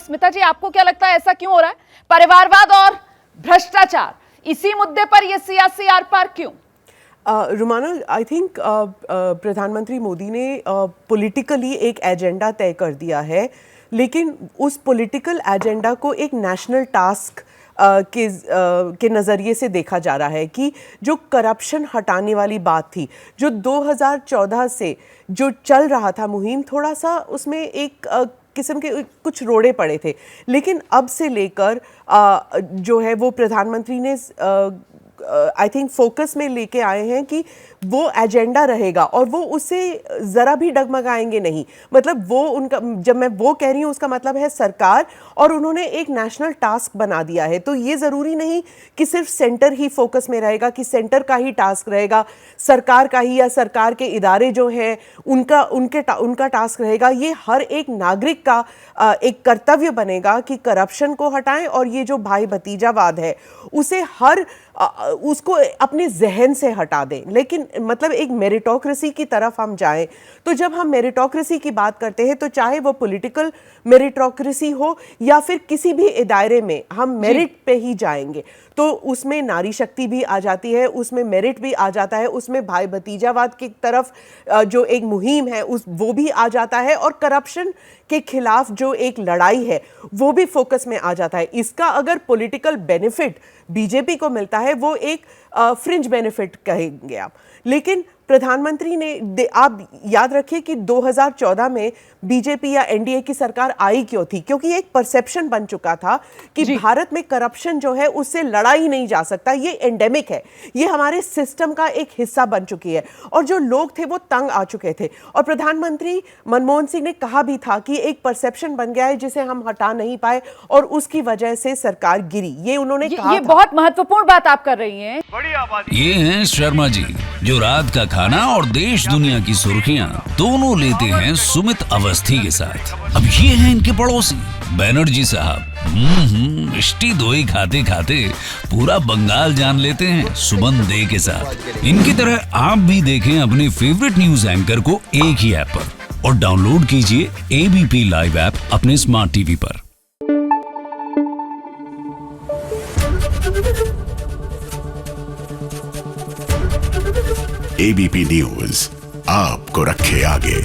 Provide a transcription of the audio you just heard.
स्मिता जी, आपको क्या लगता है ऐसा क्यों हो रहा है? परिवारवाद और भ्रष्टाचार, इसी मुद्दे पर यह सियासी आर पार क्यों? रुमाना, आई थिंक प्रधानमंत्री मोदी ने पॉलिटिकली एक एजेंडा तय कर दिया है, लेकिन उस पॉलिटिकल एजेंडा को एक नेशनल टास्क के नज़रिए से देखा जा रहा है कि जो करप्शन हटाने वाली बात थी, जो 2014 से जो चल रहा था मुहिम, थोड़ा सा उसमें एक किस्म के कुछ रोड़े पड़े थे, लेकिन अब से लेकर जो है वो प्रधानमंत्री ने आई थिंक फोकस में लेके आए हैं कि वो एजेंडा रहेगा और वो उससे ज़रा भी डगमगाएंगे नहीं। मतलब वो उनका, जब मैं वो कह रही हूँ उसका मतलब है सरकार, और उन्होंने एक नेशनल टास्क बना दिया है। तो ये ज़रूरी नहीं कि सिर्फ सेंटर ही फोकस में रहेगा, कि सेंटर का ही टास्क रहेगा, सरकार का ही या सरकार के इदारे जो हैं उनका टास्क रहेगा। ये हर एक नागरिक का एक कर्तव्य बनेगा कि करप्शन को हटाएं और ये जो भाई भतीजावाद है उसे उसको अपने जहन से हटा दें। लेकिन मतलब एक मेरिटोक्रेसी की तरफ हम जाएं, तो जब हम मेरिटोक्रेसी की बात करते हैं तो चाहे वो पॉलिटिकल मेरिटोक्रेसी हो या फिर किसी भी इदारे में हम मेरिट पे ही जाएंगे, तो उसमें नारी शक्ति भी आ जाती है, उसमें मेरिट भी आ जाता है, उसमें भाई भतीजावाद की तरफ जो एक मुहिम है वो भी आ जाता है, और करप्शन के खिलाफ जो एक लड़ाई है वो भी फोकस में आ जाता है। इसका अगर पॉलिटिकल बेनिफिट बीजेपी को मिलता है वो एक फ्रिंज बेनिफिट कहेंगे आप, लेकिन प्रधानमंत्री ने, आप याद रखिए कि 2014 में बीजेपी या एनडीए की सरकार आई क्यों थी? क्योंकि एक परसेप्शन बन चुका था कि भारत में करप्शन जो है उससे लड़ा ही नहीं जा सकता, ये एंडेमिक है, ये हमारे सिस्टम का एक हिस्सा बन चुकी है, और जो लोग थे वो तंग आ चुके थे। और प्रधानमंत्री मनमोहन सिंह ने कहा भी था कि एक परसेप्शन बन गया है जिसे हम हटा नहीं पाए और उसकी वजह से सरकार गिरी, ये उन्होंने कहा। ये बहुत महत्वपूर्ण बात आप कर रही हैं। ये हैं शर्मा जी, जो रात का खाना और देश दुनिया की सुर्खियां दोनों लेते हैं सुमित अवस्थी के साथ। अब ये हैं इनके पड़ोसी बनर्जी साहब। मिष्टी दोई खाते खाते पूरा बंगाल जान लेते हैं सुमन दे के साथ। इनकी तरह आप भी देखें अपने फेवरेट न्यूज एंकर को एक ही ऐप पर, और डाउनलोड कीजिए एबीपी लाइव ऐप अपने स्मार्ट टीवी पर। एबीपी न्यूज आपको रखे आगे।